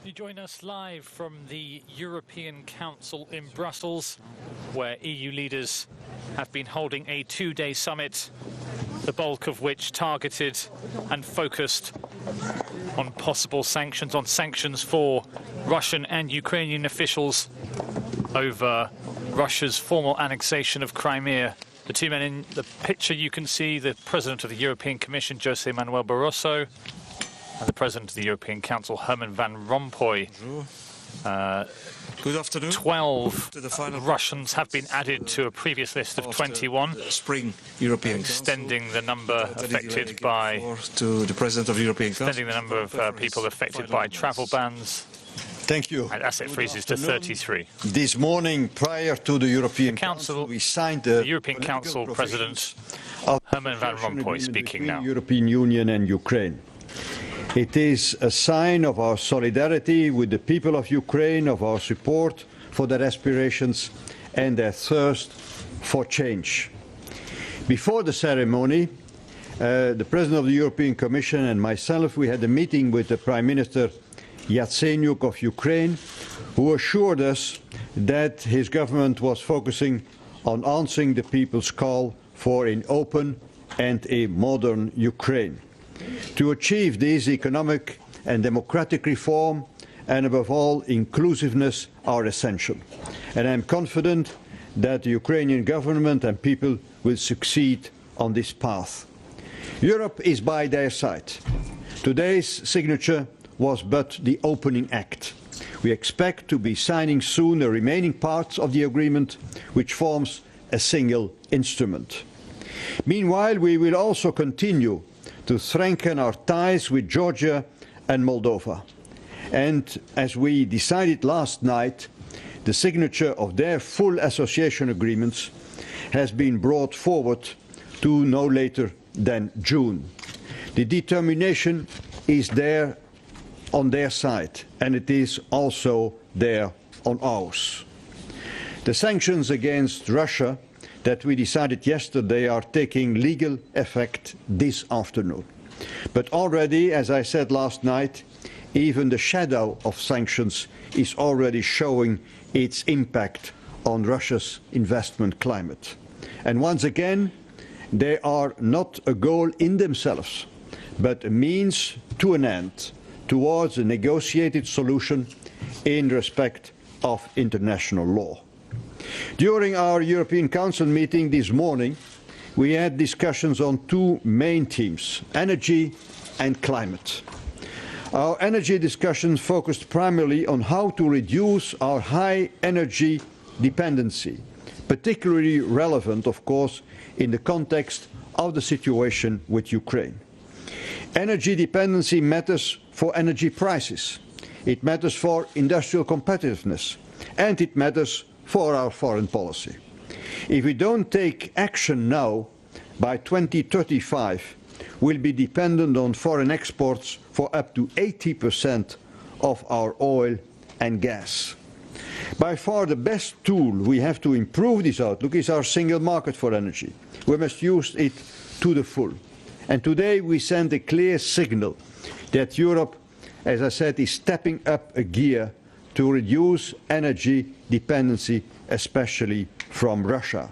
You join us live from the European Council in Brussels, where EU leaders have been holding a two-day summit, the bulk of which targeted and focused on possible sanctions for Russian and Ukrainian officials over Russia's formal annexation of Crimea. The two men in the picture you can see, the President of the European Commission, José Manuel Barroso, and the President of the European Council, Herman Van Rompuy. Good afternoon. 12 Russians have been added to a previous list of 21, Spring European extending the number affected by to the President of the European Council. extending the number of people affected by travel bans. Thank you. And asset freezes to 33. This morning, prior to the European Council, we signed the European Council President Herman Van Rompuy speaking now. European Union and Ukraine. It is a sign of our solidarity with the people of Ukraine, of our support for their aspirations and their thirst for change. Before the ceremony, the President of the European Commission and myself, we had a meeting with the Prime Minister Yatsenyuk of Ukraine, who assured us that his government was focusing on answering the people's call for an open and a modern Ukraine. To achieve this, economic and democratic reform and above all inclusiveness are essential. And I am confident that the Ukrainian government and people will succeed on this path. Europe is by their side. Today's signature was but the opening act. We expect to be signing soon the remaining parts of the agreement, which forms a single instrument. Meanwhile, we will also continue to strengthen our ties with Georgia and Moldova. And as we decided last night, the signature of their full association agreements has been brought forward to no later than June. The determination is there on their side, and it is also there on ours. The sanctions against Russia that we decided yesterday are taking legal effect this afternoon. But already, as I said last night, even the shadow of sanctions is already showing its impact on Russia's investment climate. And once again, they are not a goal in themselves, but a means to an end towards a negotiated solution in respect of international law. During our European Council meeting this morning, we had discussions on two main themes, energy and climate. Our energy discussion focused primarily on how to reduce our high energy dependency, particularly relevant, of course, in the context of the situation with Ukraine. Energy dependency matters for energy prices, it matters for industrial competitiveness, and it matters for our foreign policy. If we don't take action now, by 2035, we'll be dependent on foreign exports for up to 80% of our oil and gas. By far the best tool we have to improve this outlook is our single market for energy. We must use it to the full. And today we send a clear signal that Europe, as I said, is stepping up a gear to reduce energy dependency, especially from Russia,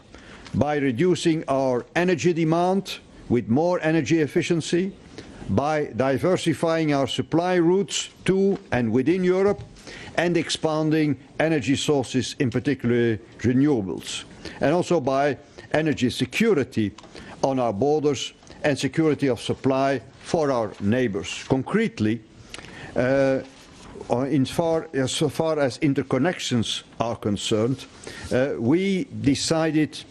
by reducing our energy demand with more energy efficiency, by diversifying our supply routes to and within Europe, and expanding energy sources, in particular renewables, and also by energy security on our borders and security of supply for our neighbours. Concretely, insofar as interconnections are concerned, we decided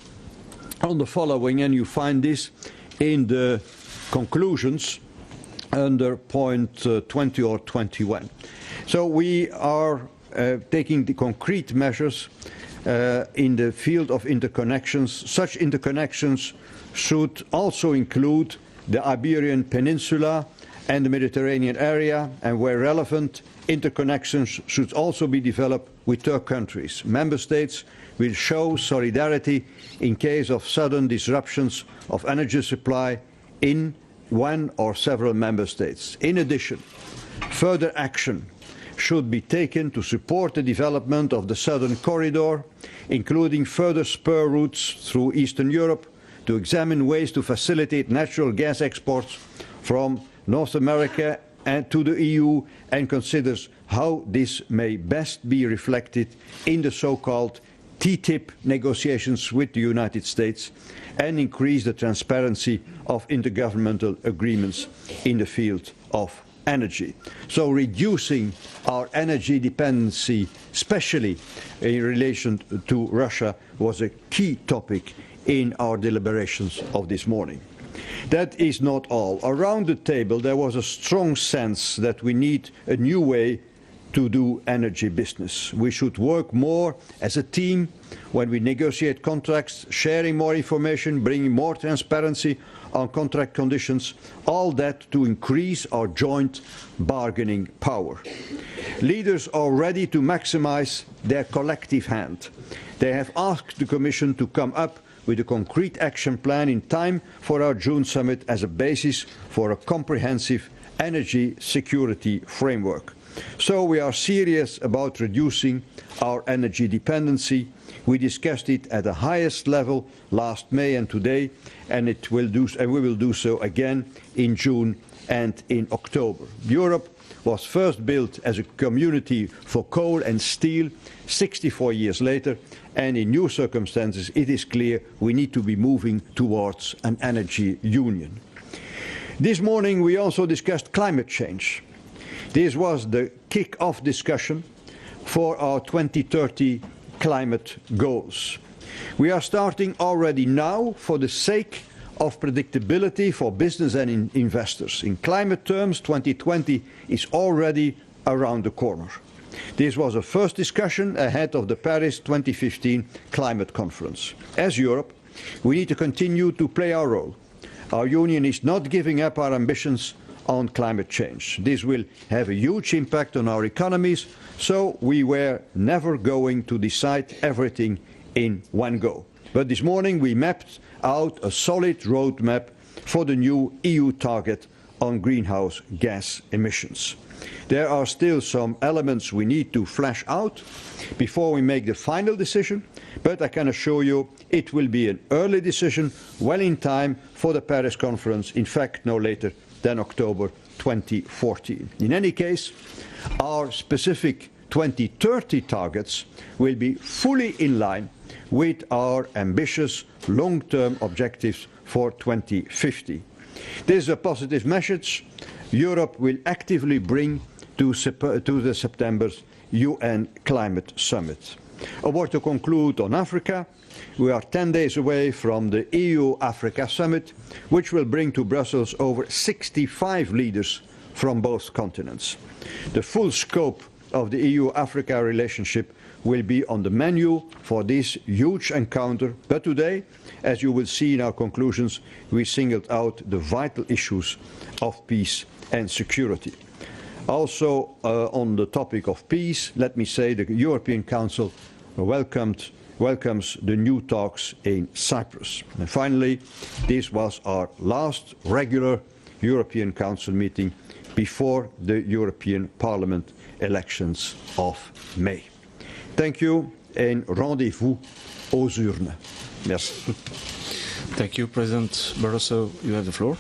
on the following, and you find this in the conclusions under point 20 or 21. So we are taking the concrete measures in the field of interconnections. Such interconnections should also include the Iberian Peninsula and the Mediterranean area, and where relevant, interconnections should also be developed with third countries. Member States will show solidarity in case of sudden disruptions of energy supply in one or several Member States. In addition, further action should be taken to support the development of the Southern Corridor, including further spur routes through Eastern Europe, to examine ways to facilitate natural gas exports from North America and to the EU, and considers how this may best be reflected in the so-called TTIP negotiations with the United States, and increase the transparency of intergovernmental agreements in the field of energy. So reducing our energy dependency, especially in relation to Russia, was a key topic in our deliberations of this morning. That is not all. Around the table there was a strong sense that we need a new way to do energy business. We should work more as a team when we negotiate contracts, sharing more information, bringing more transparency on contract conditions, all that to increase our joint bargaining power. Leaders are ready to maximize their collective hand. They have asked the Commission to come up with a concrete action plan in time for our June summit as a basis for a comprehensive energy security framework. So we are serious about reducing our energy dependency. We discussed it at the highest level last May and today, and we will do so again in June and in October. Europe was first built as a community for coal and steel 64 years later, and in new circumstances it is clear we need to be moving towards an energy union. This morning we also discussed climate change. This was the kick-off discussion for our 2030 climate goals. We are starting already now for the sake of predictability for business and investors. In climate terms, 2020 is already around the corner. This was a first discussion ahead of the Paris 2015 climate conference. As Europe, we need to continue to play our role. Our Union is not giving up our ambitions on climate change. This will have a huge impact on our economies, so we were never going to decide everything in one go. But this morning we mapped out a solid roadmap for the new EU target on greenhouse gas emissions. There are still some elements we need to flesh out before we make the final decision, but I can assure you it will be an early decision, well in time for the Paris conference, in fact no later than October 2014. In any case, our specific 2030 targets will be fully in line with our ambitious long-term objectives for 2050. This is a positive message Europe will actively bring to the September's UN Climate Summit. A word to conclude on Africa. We are 10 days away from the EU-Africa Summit, which will bring to Brussels over 65 leaders from both continents. The full scope of the EU-Africa relationship will be on the menu for this huge encounter, but today, as you will see in our conclusions, we singled out the vital issues of peace and security. Also, on the topic of peace, let me say the European Council welcomes the new talks in Cyprus. And finally, this was our last regular European Council meeting before the European Parliament elections of May. Thank you, and rendezvous aux urnes. Merci. Thank you, President Barroso. You have the floor.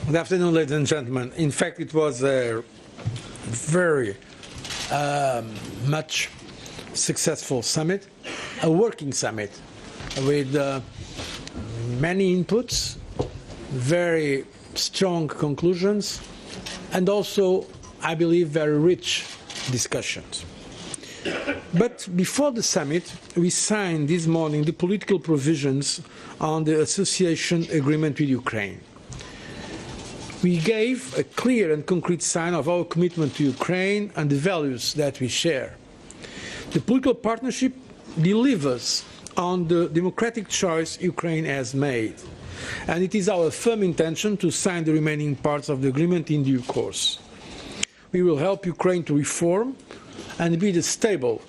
Good afternoon, ladies and gentlemen. In fact, it was a very much successful summit, a working summit with many inputs, very strong conclusions, and also, I believe, very rich discussions. But before the summit, we signed this morning the political provisions on the association agreement with Ukraine. We gave a clear and concrete sign of our commitment to Ukraine and the values that we share. The political partnership delivers on the democratic choice Ukraine has made, and it is our firm intention to sign the remaining parts of the agreement in due course. We will help Ukraine to reform and be the stable,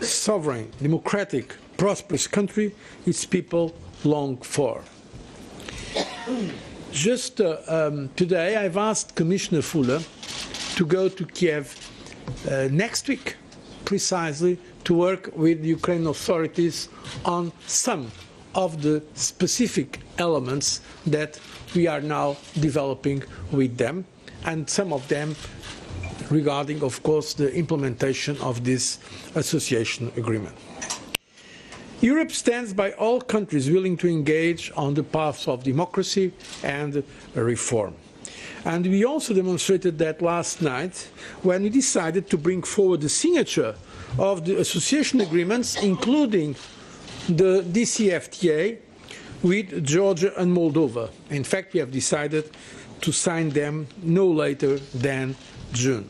sovereign, democratic, prosperous country its people long for. Just today I've asked Commissioner Füle to go to Kiev next week, precisely to work with the Ukrainian authorities on some of the specific elements that we are now developing with them, and some of them regarding, of course, the implementation of this association agreement. Europe stands by all countries willing to engage on the path of democracy and reform. And we also demonstrated that last night when we decided to bring forward the signature of the association agreements, including the DCFTA with Georgia and Moldova. In fact, we have decided to sign them no later than June.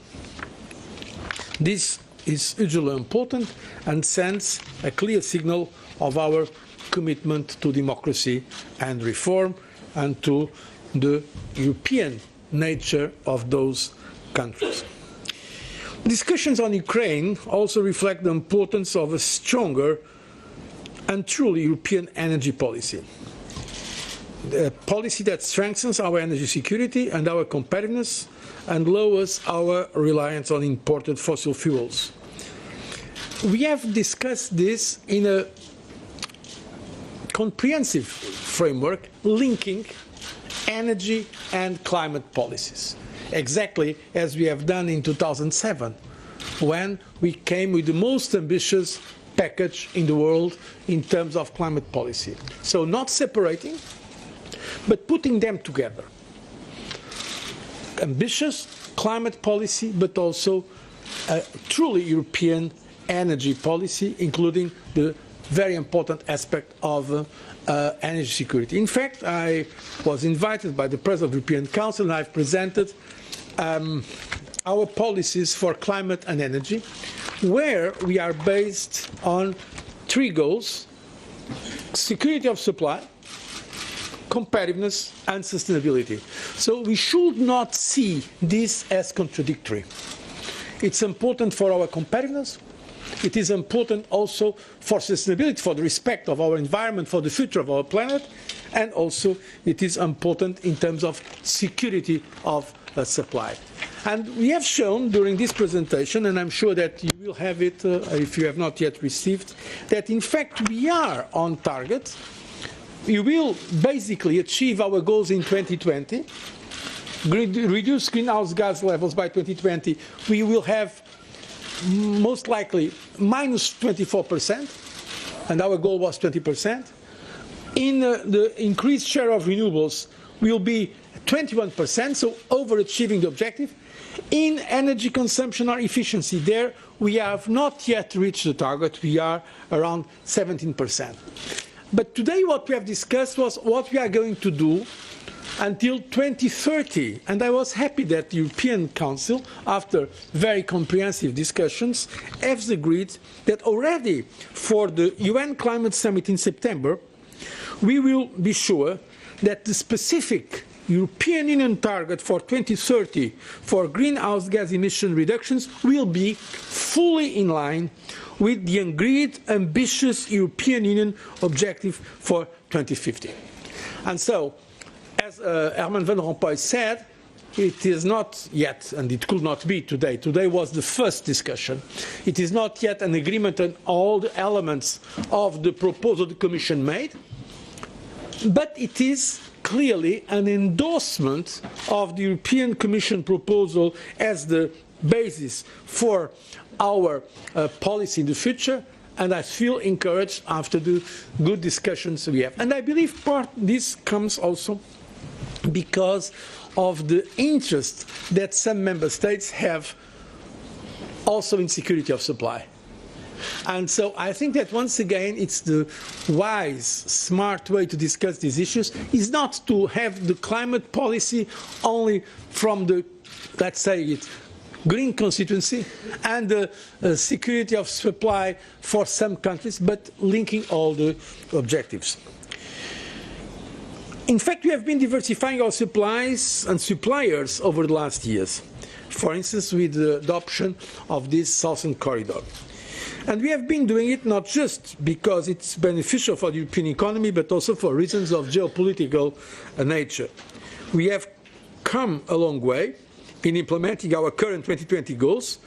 This is hugely important and sends a clear signal of our commitment to democracy and reform and to the European nature of those countries. Discussions on Ukraine also reflect the importance of a stronger and truly European energy policy. A policy that strengthens our energy security and our competitiveness and lowers our reliance on imported fossil fuels. We have discussed this in a comprehensive framework linking energy and climate policies, exactly as we have done in 2007, when we came with the most ambitious package in the world in terms of climate policy. So not separating, but putting them together. Ambitious climate policy, but also a truly European energy policy, including the very important aspect of energy security. In fact, I was invited by the President of the European Council, and I've presented our policies for climate and energy, where we are based on three goals: security of supply, competitiveness and sustainability. So we should not see this as contradictory. It's important for our competitiveness. It is important also for sustainability, for the respect of our environment, for the future of our planet, and also it is important in terms of security of supply. And we have shown during this presentation, and I'm sure that you will have it if you have not yet received, that in fact we are on target. We will basically achieve our goals in 2020, reduce greenhouse gas levels by 2020. We will have most likely minus 24%, and our goal was 20%. In the increased share of renewables will be 21%, so overachieving the objective. In energy consumption or efficiency, there we have not yet reached the target. We are around 17%. But today what we have discussed was what we are going to do until 2030. And I was happy that the European Council, after very comprehensive discussions, has agreed that already for the UN Climate Summit in September, we will be sure that the specific European Union target for 2030 for greenhouse gas emission reductions will be fully in line with the agreed ambitious European Union objective for 2050. And so, as Herman Van Rompuy said, it is not yet, and it could not be today. Today was the first discussion. It is not yet an agreement on all the elements of the proposal the Commission made, but it is clearly an endorsement of the European Commission proposal as the basis for our policy in the future, and I feel encouraged after the good discussions we have. And I believe part this comes also because of the interest that some member states have also in security of supply. And so I think that once again it's the wise, smart way to discuss these issues is not to have the climate policy only from the, let's say it, green constituency and the security of supply for some countries, but linking all the objectives. In fact, we have been diversifying our supplies and suppliers over the last years, for instance, with the adoption of this Southern Corridor. And we have been doing it not just because it's beneficial for the European economy, but also for reasons of geopolitical nature. We have come a long way, in implementing our current 2020 goals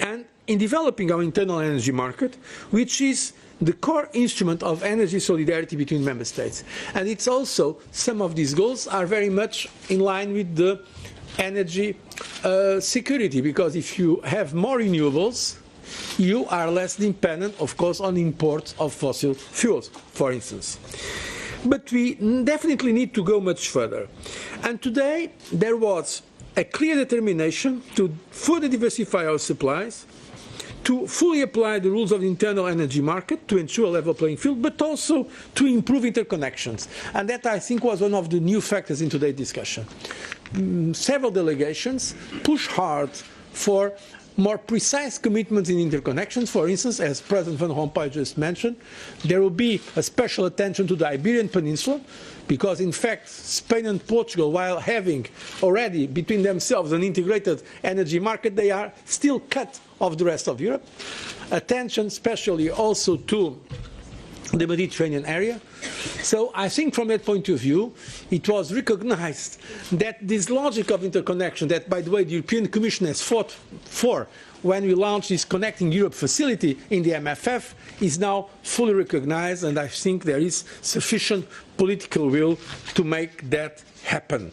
and in developing our internal energy market, which is the core instrument of energy solidarity between member states. And it's also, some of these goals are very much in line with the energy security, because if you have more renewables, you are less dependent, of course, on imports of fossil fuels, for instance. But we definitely need to go much further. And today there was a clear determination to further diversify our supplies, to fully apply the rules of the internal energy market to ensure a level playing field, but also to improve interconnections. And that, I think, was one of the new factors in today's discussion. Several delegations push hard for more precise commitments in interconnections. For instance, as President Van Rompuy just mentioned, there will be a special attention to the Iberian Peninsula, because in fact Spain and Portugal, while having already between themselves an integrated energy market, they are still cut off the rest of Europe. Attention especially also to the Mediterranean area. So I think from that point of view, it was recognized that this logic of interconnection, that by the way the European Commission has fought for when we launched this Connecting Europe facility in the MFF, is now fully recognized, and I think there is sufficient political will to make that happen.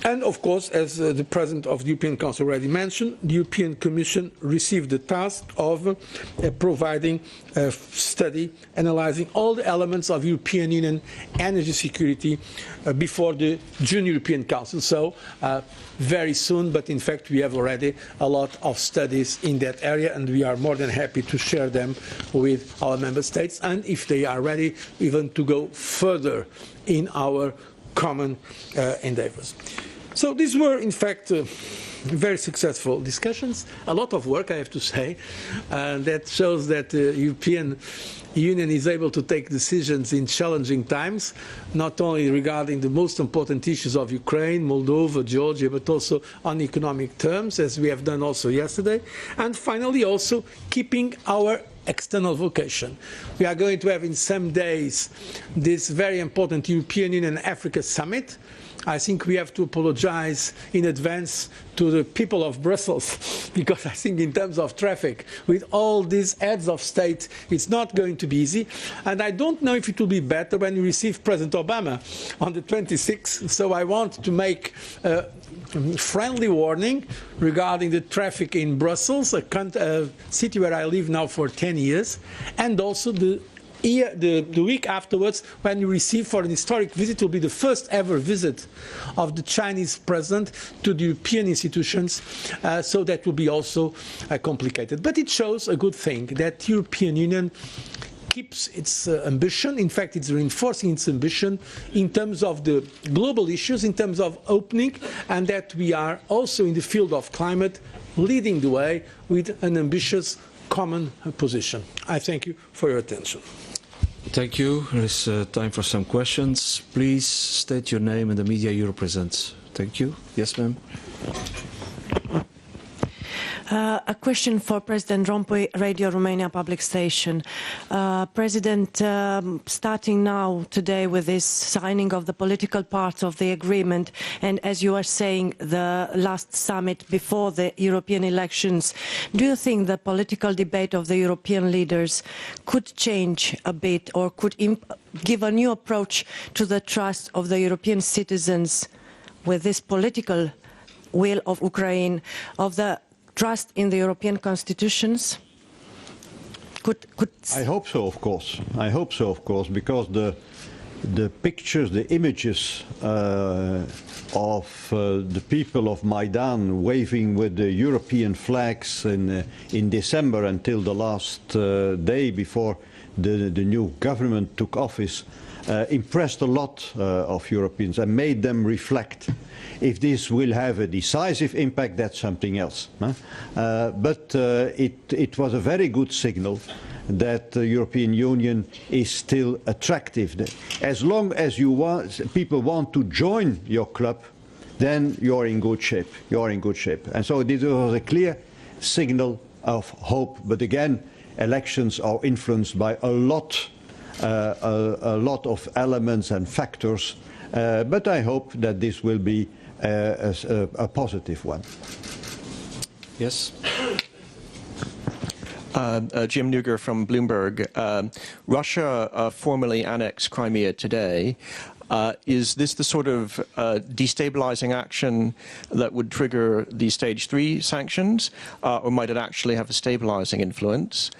And of course, as the President of the European Council already mentioned, the European Commission received the task of providing a study analysing all the elements of European Union energy security before the June European Council. So very soon, but in fact we have already a lot of studies in that area, and we are more than happy to share them with our member states, and if they are ready, even to go further in our common endeavours. So these were, in fact, very successful discussions. A lot of work, I have to say, and that shows that the European Union is able to take decisions in challenging times, not only regarding the most important issues of Ukraine, Moldova, Georgia, but also on economic terms, as we have done also yesterday. And finally, also keeping our external vocation. We are going to have in some days this very important European Union Africa Summit. I think we have to apologize in advance to the people of Brussels, because I think in terms of traffic, with all these heads of state, it's not going to be easy. And I don't know if it will be better when we receive President Obama on the 26th. So I want to make a friendly warning regarding the traffic in Brussels, a city where I live now for 10 years, and also the week afterwards, when we receive for an historic visit, will be the first ever visit of the Chinese president to the European institutions, so that will be also complicated. But it shows a good thing, that the European Union keeps its ambition. In fact, it's reinforcing its ambition in terms of the global issues, in terms of opening, and that we are also in the field of climate leading the way with an ambitious common position. I thank you for your attention. Thank you. There is time for some questions. Please state your name and the media you represent. Thank you. Yes, ma'am. A question for President Rompuy, Radio Romania public station. President, starting now today with this signing of the political part of the agreement, and as you are saying, the last summit before the European elections, do you think the political debate of the European leaders could change a bit, or could give a new approach to the trust of the European citizens with this political will of Ukraine, of the trust in the European constitutions? I hope so, of course. I hope so, of course, because the pictures, the images of the people of Maidan waving with the European flags in December until the last day before the new government took office impressed a lot of Europeans and made them reflect. If this will have a decisive impact, that's something else. But it was a very good signal that the European Union is still attractive. As long as people want to join your club, then you're in good shape. You're in good shape. And so this was a clear signal of hope. But again, elections are influenced by a lot of elements and factors. But I hope that this will be a positive one. Yes. Jim Nuger from Bloomberg. Russia formally annexed Crimea today. Is this the sort of destabilizing action that would trigger the stage 3 sanctions, or might it actually have a stabilizing influence?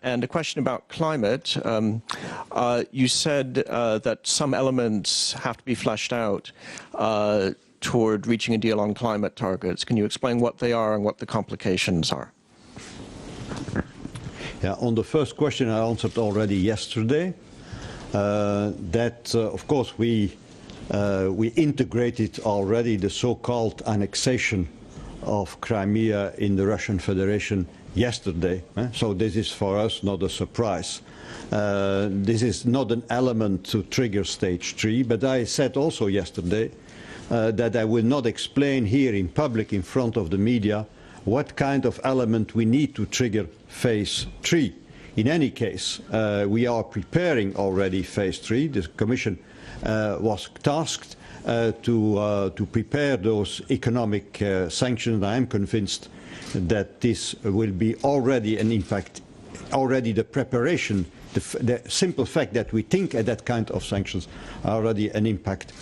And a question about climate. You said that some elements have to be fleshed out toward reaching a deal on climate targets. Can you explain what they are and what the complications are? Yeah, on the first question I answered already yesterday. Of course, we integrated already the so-called annexation of Crimea in the Russian Federation yesterday. So this is for us not a surprise. This is not an element to trigger stage 3, but I said also yesterday that I will not explain here in public in front of the media what kind of element we need to trigger phase 3. In any case, we are preparing already phase 3. The Commission was tasked to prepare those economic sanctions. I am convinced that this will be already, and in fact, already the preparation, the simple fact that we think at that kind of sanctions are already an impact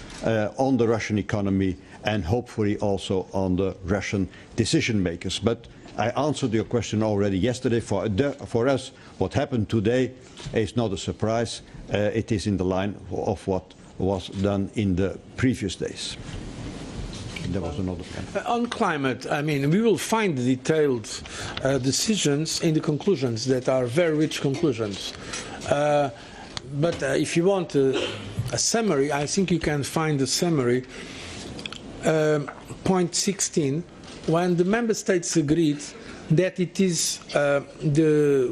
on the Russian economy and hopefully also on the Russian decision makers. But I answered your question already yesterday. For us, what happened today is not a surprise. It is in the line of what was done in the previous days. There was another point. On climate, I mean, we will find detailed decisions in the conclusions that are very rich conclusions. But if you want a summary, I think you can find the summary, point 16, when the member states agreed that it is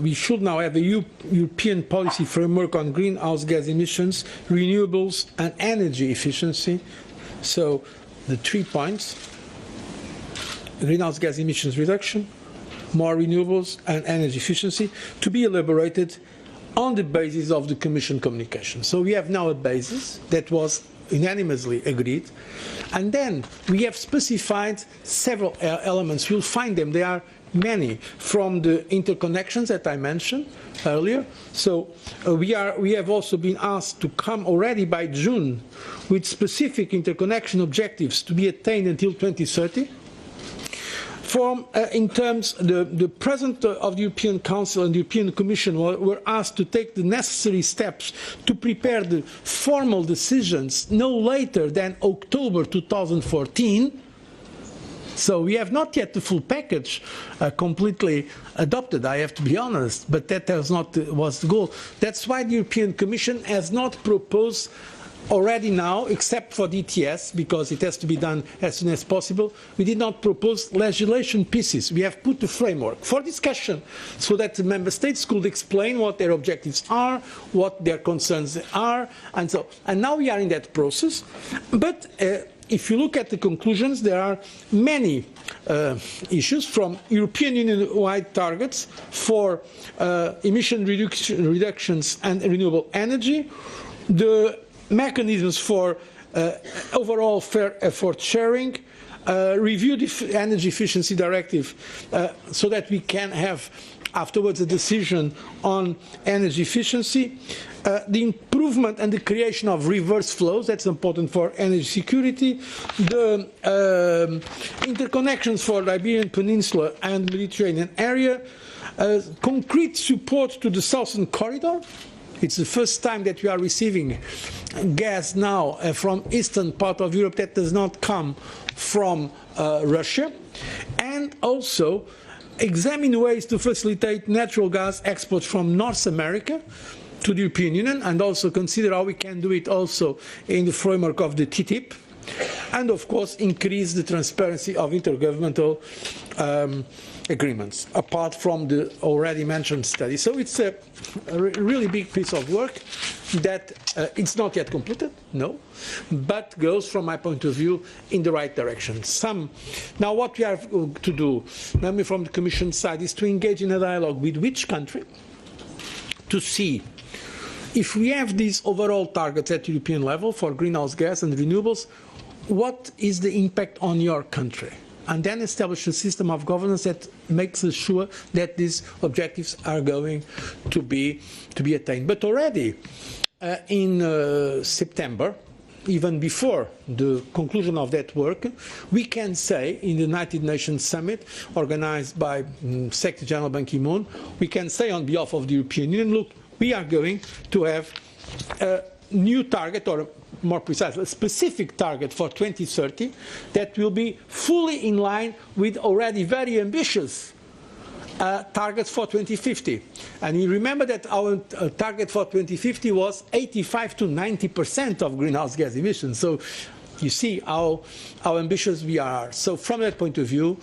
we should now have a European policy framework on greenhouse gas emissions, renewables and energy efficiency. So the 3 points: greenhouse gas emissions reduction, more renewables and energy efficiency, to be elaborated on the basis of the Commission communication. So we have now a basis that was unanimously agreed, and then we have specified several elements. You'll find them. There are many, from the interconnections that I mentioned earlier. So we have also been asked to come already by June with specific interconnection objectives to be attained until 2030. In terms, the President of the European Council and the European Commission were asked to take the necessary steps to prepare the formal decisions no later than October 2014. So we have not yet the full package completely adopted, I have to be honest, but that was the goal. That's why the European Commission has not proposed already now, except for the ETS, because it has to be done as soon as possible, we did not propose legislation pieces. We have put the framework for discussion so that the member states could explain what their objectives are, what their concerns are, and so. And now we are in that process. But if you look at the conclusions, there are many issues, from European Union-wide targets for emission reductions and renewable energy, the mechanisms for overall fair effort sharing, review the energy efficiency directive so that we can have afterwards a decision on energy efficiency, the improvement and the creation of reverse flows, that's important for energy security, the interconnections for the Iberian Peninsula and Mediterranean area, concrete support to the Southern Corridor. It's the first time that we are receiving gas now from eastern part of Europe that does not come from Russia, and also examine ways to facilitate natural gas exports from North America to the European Union, and also consider how we can do it also in the framework of the TTIP, and of course increase the transparency of intergovernmental agreements, apart from the already mentioned study. So it's a really big piece of work that it's not yet completed, no, but goes, from my point of view, in the right direction. Now what we have to do, namely from the Commission side, is to engage in a dialogue with which country to see if we have these overall targets at European level for greenhouse gas and renewables, what is the impact on your country? And then establish a system of governance that makes us sure that these objectives are going to be attained. But already in September, even before the conclusion of that work, we can say in the United Nations Summit organized by Secretary General Ban Ki-moon, we can say on behalf of the European Union, look, we are going to have a new target, or more precisely, a specific target for 2030 that will be fully in line with already very ambitious targets for 2050. And you remember that our target for 2050 was 85 to 90% of greenhouse gas emissions. So you see how ambitious we are. So from that point of view,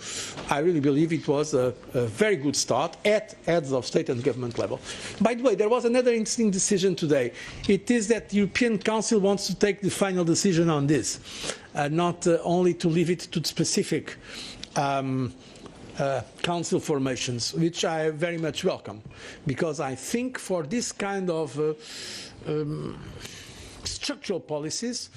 I really believe it was a very good start at heads of state and government level. By the way, there was another interesting decision today. It is that the European Council wants to take the final decision on this, not only to leave it to specific council formations, which I very much welcome, because I think for this kind of structural policies,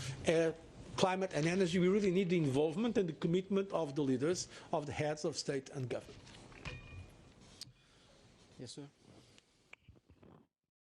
climate and energy, we really need the involvement and the commitment of the leaders, of the heads of state and government. Yes, sir.